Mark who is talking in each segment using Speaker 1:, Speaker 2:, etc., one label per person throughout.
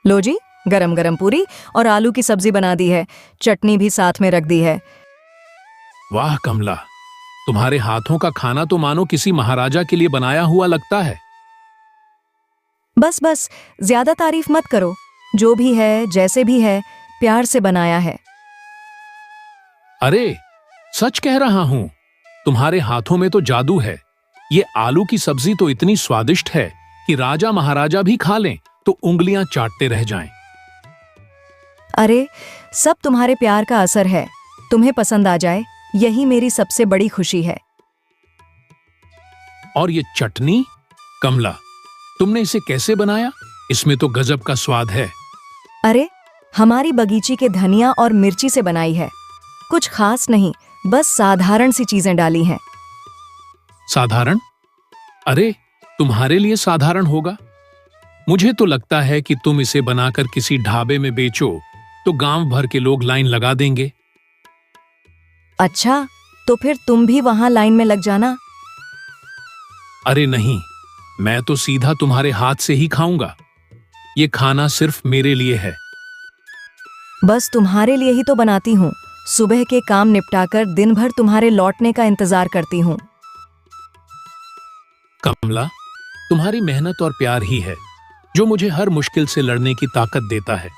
Speaker 1: लो जी, गरम गरम पूरी और आलू की सब्जी बना दी है, चटनी भी साथ में रख दी है।
Speaker 2: वाह कमला, तुम्हारे हाथों का खाना तो मानो किसी महाराजा के लिए बनाया हुआ लगता है।
Speaker 1: बस बस, ज्यादा तारीफ मत करो। जो भी है, जैसे भी है, प्यार से बनाया है।
Speaker 2: अरे, सच कह रहा हूं, तुम्हारे हाथों में तो जादू है। ये आलू की सब्जी तो इतनी स्वादिष्ट है कि राजा महाराजा भी खा लें तो उंगलियां चाटते रह जाएं।
Speaker 1: अरे, सब तुम्हारे प्यार का असर है। तुम्हें पसंद आ जाए, यही मेरी सबसे बड़ी खुशी है।
Speaker 2: और ये चटनी, कमला, तुमने इसे कैसे बनाया? इसमें तो गजब का स्वाद है।
Speaker 1: अरे, हमारी बगीची के धनिया और मिर्ची से बनाई है। कुछ खास नहीं, बस साधारण सी चीजें डाली हैं।
Speaker 2: साधारण? अरे, तुम्हारे लिए साधारण होगा। मुझे तो लगता है कि तुम इसे बनाकर किसी ढाबे में बेचो तो गांव भर के लोग लाइन लगा देंगे।
Speaker 1: अच्छा, तो फिर तुम भी वहां लाइन में लग जाना।
Speaker 2: अरे नहीं, मैं तो सीधा तुम्हारे हाथ से ही खाऊंगा। ये खाना सिर्फ मेरे लिए है।
Speaker 1: बस तुम्हारे लिए ही तो बनाती हूँ। सुबह के काम निपटाकर दिन भर तुम्हारे लौटने का इंतजार करती हूँ।
Speaker 2: कमला, तुम्हारी मेहनत और प्यार ही है जो मुझे हर मुश्किल से लड़ने की ताकत देता है।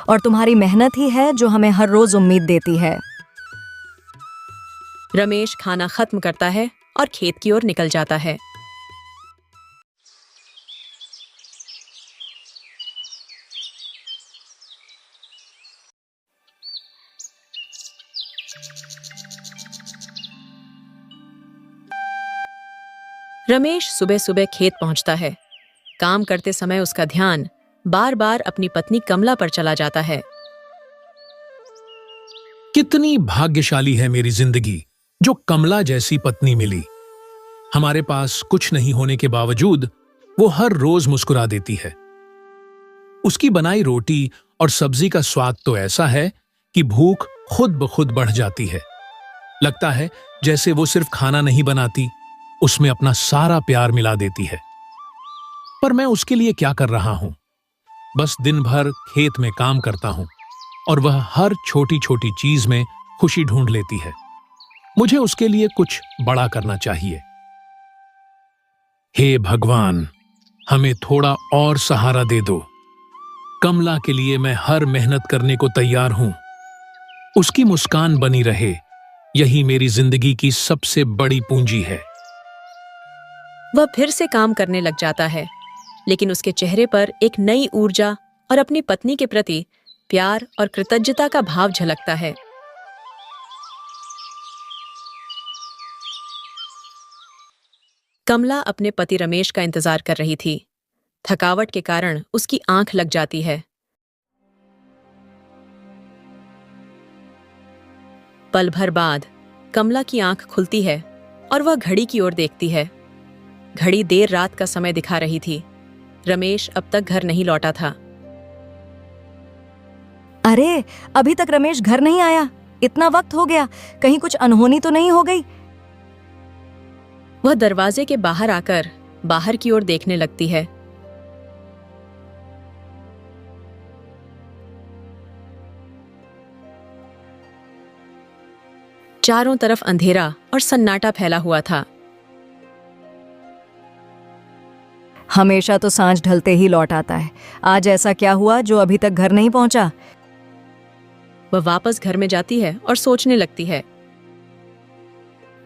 Speaker 1: और तुम्हारी मेहनत ही है जो हमें हर रोज उम्मीद देती है।
Speaker 3: रमेश खाना खत्म करता है और खेत की ओर निकल जाता है। रमेश सुबह सुबह खेत पहुंचता है। काम करते समय उसका ध्यान बार बार अपनी पत्नी कमला पर चला जाता है।
Speaker 2: कितनी भाग्यशाली है मेरी जिंदगी जो कमला जैसी पत्नी मिली। हमारे पास कुछ नहीं होने के बावजूद वो हर रोज मुस्कुरा देती है। उसकी बनाई रोटी और सब्जी का स्वाद तो ऐसा है कि भूख खुद ब खुद बढ़ जाती है। लगता है जैसे वो सिर्फ खाना नहीं बनाती, उसमें अपना सारा प्यार मिला देती है। पर मैं उसके लिए क्या कर रहा हूं? बस दिन भर खेत में काम करता हूं और वह हर छोटी छोटी चीज में खुशी ढूंढ लेती है। मुझे उसके लिए कुछ बड़ा करना चाहिए। हे भगवान, हमें थोड़ा और सहारा दे दो। कमला के लिए मैं हर मेहनत करने को तैयार हूं। उसकी मुस्कान बनी रहे, यही मेरी जिंदगी की सबसे बड़ी पूंजी है।
Speaker 3: वह फिर से काम करने लग जाता है, लेकिन उसके चेहरे पर एक नई ऊर्जा और अपनी पत्नी के प्रति प्यार और कृतज्ञता का भाव झलकता है। कमला अपने पति रमेश का इंतजार कर रही थी। थकावट के कारण उसकी आंख लग जाती है। पल भर बाद कमला की आंख खुलती है और वह घड़ी की ओर देखती है। घड़ी देर रात का समय दिखा रही थी। रमेश अब तक घर नहीं लौटा था।
Speaker 1: अरे, अभी तक रमेश घर नहीं आया। इतना वक्त हो गया, कहीं कुछ अनहोनी तो नहीं हो गई?
Speaker 3: वह दरवाजे के बाहर आकर बाहर की ओर देखने लगती है। चारों तरफ अंधेरा और सन्नाटा फैला हुआ था।
Speaker 1: हमेशा तो सांझ ढलते ही लौट आता है। आज ऐसा क्या हुआ जो अभी तक घर नहीं पहुंचा?
Speaker 3: वह वापस घर में जाती है और सोचने लगती है।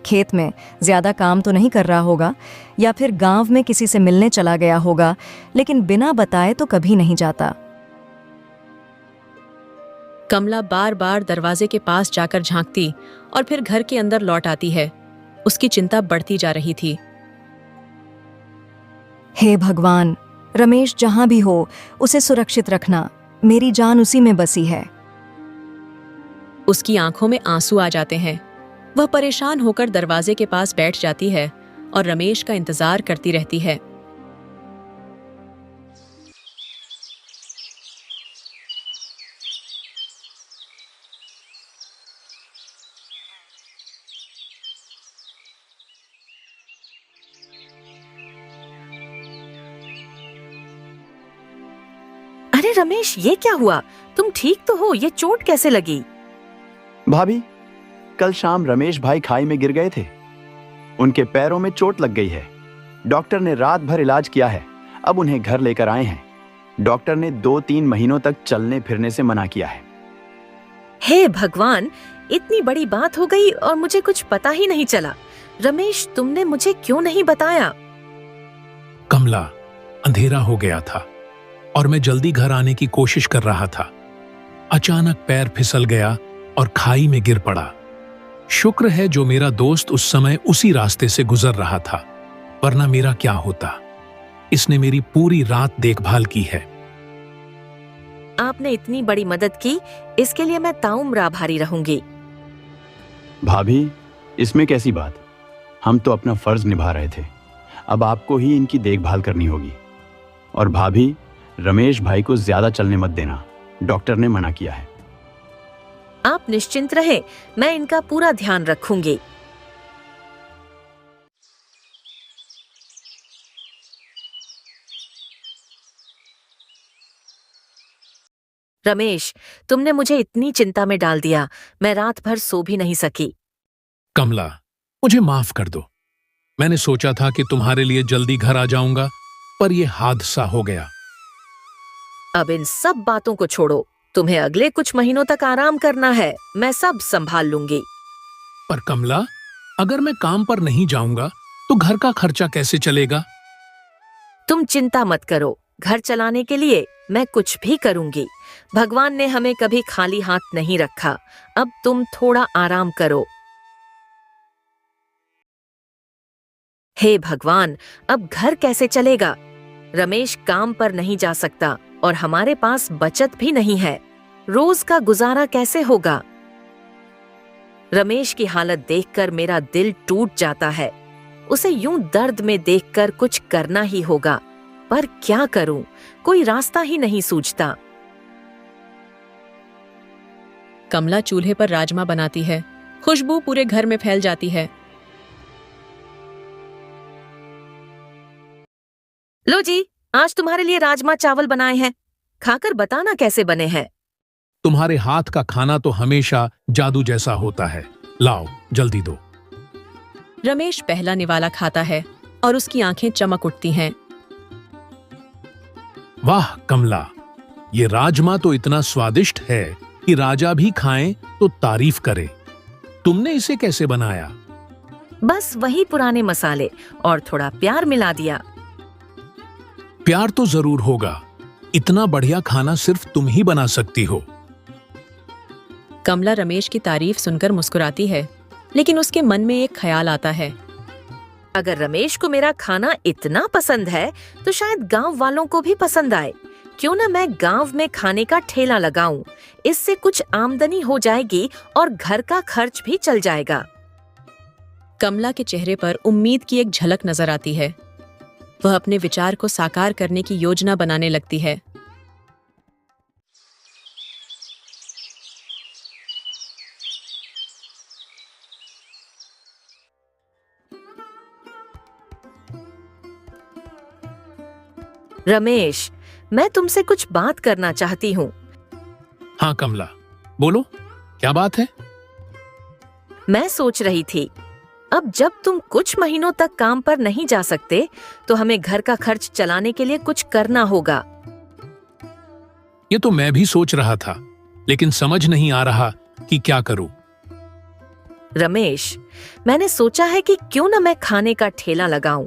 Speaker 1: खेत में ज्यादा काम तो नहीं कर रहा होगा, या फिर गांव में किसी से मिलने चला गया होगा, लेकिन बिना बताए तो कभी नहीं जाता।
Speaker 3: कमला बार बार दरवाजे के पास जाकर झांकती और फिर घर के अंदर लौट आती है। उसकी चिंता बढ़ती जा रही थी।
Speaker 1: हे भगवान, रमेश जहां भी हो उसे सुरक्षित रखना। मेरी जान उसी में बसी है।
Speaker 3: उसकी आंखों में आंसू आ जाते हैं। वह परेशान होकर दरवाजे के पास बैठ जाती है और रमेश का इंतजार करती रहती है। अरे रमेश, ये क्या हुआ? तुम ठीक तो हो? ये चोट कैसे लगी?
Speaker 4: भाभी, कल शाम रमेश भाई खाई में गिर गए थे। उनके पैरों में चोट लग गई है। डॉक्टर ने रात भर इलाज किया है। अब उन्हें घर लेकर आए हैं। डॉक्टर ने 2-3 महीनों तक चलने फिरने से मना किया है।
Speaker 3: हे भगवान, इतनी बड़ी बात हो गई और मुझे कुछ पता ही नहीं चला। रमेश, तुमने मुझे क्यों नहीं बताया?
Speaker 2: कमला, अंधेरा हो गया था और मैं जल्दी घर आने की कोशिश कर रहा था। अचानक पैर फिसल गया और खाई में गिर पड़ा। शुक्र है जो मेरा दोस्त उस समय उसी रास्ते से गुजर रहा था, वरना मेरा क्या होता। इसने मेरी पूरी रात देखभाल की है।
Speaker 3: आपने इतनी बड़ी मदद की, इसके लिए मैं ताउम्र आभारी रहूंगी।
Speaker 4: भाभी, इसमें कैसी बात? हम तो अपना फर्ज निभा रहे थे। अब आपको ही इनकी देखभाल करनी होगी। और भाभी, रमेश भाई को ज्यादा चलने मत देना, डॉक्टर ने मना किया है।
Speaker 3: आप निश्चिंत रहे, मैं इनका पूरा ध्यान रखूंगी। रमेश, तुमने मुझे इतनी चिंता में डाल दिया, मैं रात भर सो भी नहीं सकी।
Speaker 2: कमला, मुझे माफ कर दो। मैंने सोचा था कि तुम्हारे लिए जल्दी घर आ जाऊंगा, पर यह हादसा हो गया।
Speaker 3: अब इन सब बातों को छोड़ो, तुम्हें अगले कुछ महीनों तक आराम करना है। मैं सब संभाल लूंगी।
Speaker 2: पर कमला, अगर मैं काम पर नहीं जाऊंगा तो घर का खर्चा कैसे चलेगा?
Speaker 3: तुम चिंता मत करो, घर चलाने के लिए मैं कुछ भी करूंगी। भगवान ने हमें कभी खाली हाथ नहीं रखा। अब तुम थोड़ा आराम करो। हे भगवान, अब घर कैसे चलेगा? रमेश काम पर नहीं जा सकता और हमारे पास बचत भी नहीं है। रोज का गुजारा कैसे होगा? रमेश की हालत देखकर मेरा दिल टूट जाता है। उसे यूं दर्द में देखकर कुछ करना ही होगा, पर क्या करूं? कोई रास्ता ही नहीं सूझता। कमला चूल्हे पर राजमा बनाती है। खुशबू पूरे घर में फैल जाती है। लो जी, आज तुम्हारे लिए राजमा चावल बनाए हैं। खाकर बताना कैसे बने हैं।
Speaker 2: तुम्हारे हाथ का खाना तो हमेशा जादू जैसा होता है। लाओ, जल्दी दो।
Speaker 3: रमेश पहला निवाला खाता है और उसकी आंखें चमक उठती हैं।
Speaker 2: वाह कमला, ये राजमा तो इतना स्वादिष्ट है कि राजा भी खाएं तो तारीफ करे। तुमने इसे कैसे बनाया?
Speaker 3: बस वही पुराने मसाले और थोड़ा प्यार मिला दिया।
Speaker 2: प्यार तो जरूर होगा। इतना बढ़िया खाना सिर्फ तुम ही बना सकती हो।
Speaker 3: कमला रमेश की तारीफ सुनकर मुस्कुराती है, लेकिन उसके मन में एक ख्याल आता है। अगर रमेश को मेरा खाना इतना पसंद है तो शायद गांव वालों को भी पसंद आए। क्यों ना मैं गांव में खाने का ठेला लगाऊं। इससे कुछ आमदनी हो जाएगी और घर का खर्च भी चल जाएगा। कमला के चेहरे पर उम्मीद की एक झलक नजर आती है। वह अपने विचार को साकार करने की योजना बनाने लगती है। रमेश, मैं तुमसे कुछ बात करना चाहती हूँ।
Speaker 2: हाँ कमला, बोलो, क्या बात है?
Speaker 3: मैं सोच रही थी, अब जब तुम कुछ महीनों तक काम पर नहीं जा सकते तो हमें घर का खर्च चलाने के लिए कुछ करना होगा।
Speaker 2: ये तो मैं भी सोच रहा था, लेकिन समझ नहीं आ रहा कि क्या करूं।
Speaker 3: रमेश, मैंने सोचा है कि क्यों न मैं खाने का ठेला लगाऊं।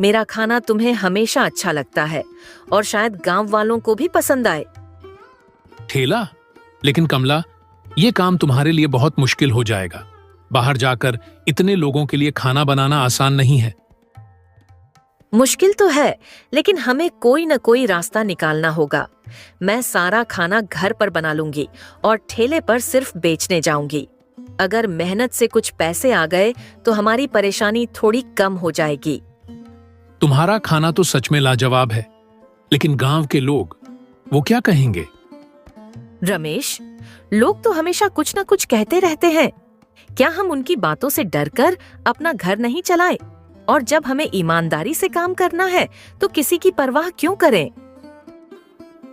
Speaker 3: मेरा खाना तुम्हें हमेशा अच्छा लगता है और शायद गांव वालों को भी पसंद आए।
Speaker 2: ठेला? लेकिन कमला, ये काम तुम्हारे लिए बहुत मुश्किल हो जाएगा। बाहर जाकर इतने लोगों के लिए खाना बनाना आसान नहीं है।
Speaker 3: मुश्किल तो है, लेकिन हमें कोई न कोई रास्ता निकालना होगा। मैं सारा खाना घर पर बना लूंगी और ठेले पर सिर्फ बेचने जाऊंगी। अगर मेहनत से कुछ पैसे आ गए तो हमारी परेशानी थोड़ी कम हो जाएगी।
Speaker 2: तुम्हारा खाना तो सच में लाजवाब है, लेकिन गांव के लोग, वो क्या कहेंगे?
Speaker 3: रमेश, लोग तो हमेशा कुछ न कुछ कहते रहते हैं। क्या हम उनकी बातों से डरकर अपना घर नहीं चलाएं? और जब हमें ईमानदारी से काम करना है तो किसी की परवाह क्यों करें?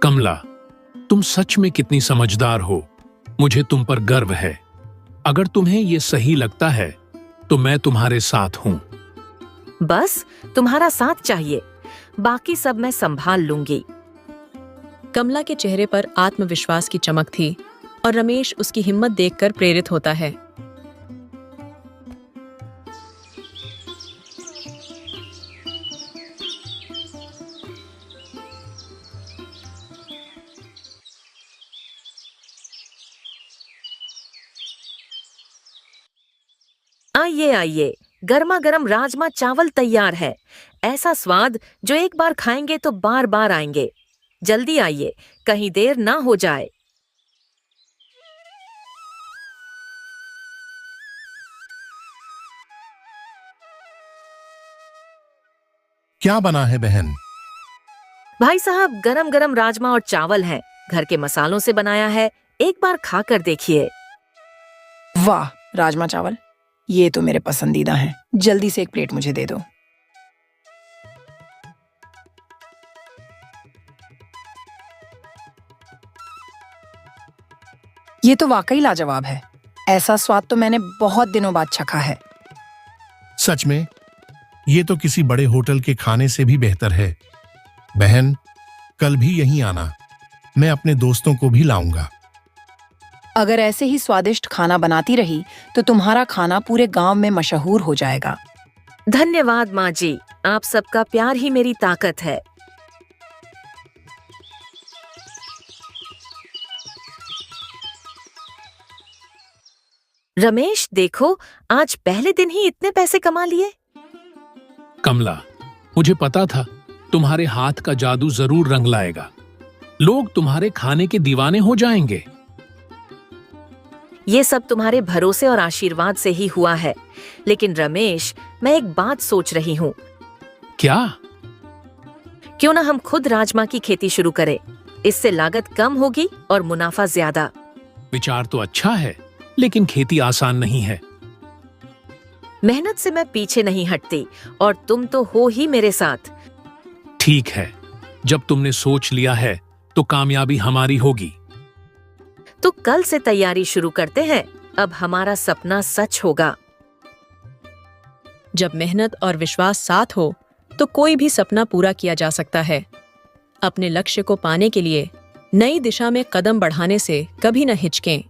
Speaker 2: कमला, तुम सच में कितनी समझदार हो। मुझे तुम पर गर्व है। अगर तुम्हें ये सही लगता है तो मैं तुम्हारे साथ हूं।
Speaker 3: बस तुम्हारा साथ चाहिए, बाकी सब मैं संभाल लूंगी।
Speaker 5: कमला के चेहरे पर आत्मविश्वास की चमक थी और रमेश उसकी हिम्मत देखकर प्रेरित होता है।
Speaker 3: आइए आइए, गर्मा गर्म राजमा चावल तैयार है। ऐसा स्वाद जो एक बार खाएंगे तो बार बार आएंगे। जल्दी आइए, कहीं देर ना हो जाए।
Speaker 6: क्या बना है बहन?
Speaker 3: भाई साहब, गरम गरम राजमा और चावल हैं। घर के मसालों से बनाया है, एक बार खा कर देखिए।
Speaker 7: वाह, राजमा चावल ये तो मेरे पसंदीदा हैं। जल्दी से एक प्लेट मुझे दे दो। ये तो वाकई लाजवाब है। ऐसा स्वाद तो मैंने बहुत दिनों बाद चखा है।
Speaker 6: सच में ये तो किसी बड़े होटल के खाने से भी बेहतर है। बहन, कल भी यहीं आना, मैं अपने दोस्तों को भी लाऊंगा।
Speaker 7: अगर ऐसे ही स्वादिष्ट खाना बनाती रही तो तुम्हारा खाना पूरे गांव में मशहूर हो जाएगा।
Speaker 3: धन्यवाद माँ जी, आप सबका प्यार ही मेरी ताकत है। रमेश देखो, आज पहले दिन ही इतने पैसे कमा लिए।
Speaker 2: कमला, मुझे पता था तुम्हारे हाथ का जादू जरूर रंग लाएगा। लोग तुम्हारे खाने के दीवाने हो जाएंगे।
Speaker 3: ये सब तुम्हारे भरोसे और आशीर्वाद से ही हुआ है। लेकिन रमेश, मैं एक बात सोच रही हूँ।
Speaker 2: क्या?
Speaker 3: क्यों ना हम खुद राजमा की खेती शुरू करें? इससे लागत कम होगी और मुनाफा ज्यादा।
Speaker 2: विचार तो अच्छा है, लेकिन खेती आसान नहीं है।
Speaker 3: मेहनत से मैं पीछे नहीं हटती और तुम तो हो ही मेरे साथ।
Speaker 2: ठीक है, जब तुमने सोच लिया है तो कामयाबी हमारी होगी।
Speaker 3: तो कल से तैयारी शुरू करते हैं। अब हमारा सपना सच होगा।
Speaker 5: जब मेहनत और विश्वास साथ हो तो कोई भी सपना पूरा किया जा सकता है। अपने लक्ष्य को पाने के लिए नई दिशा में कदम बढ़ाने से कभी न हिचकें।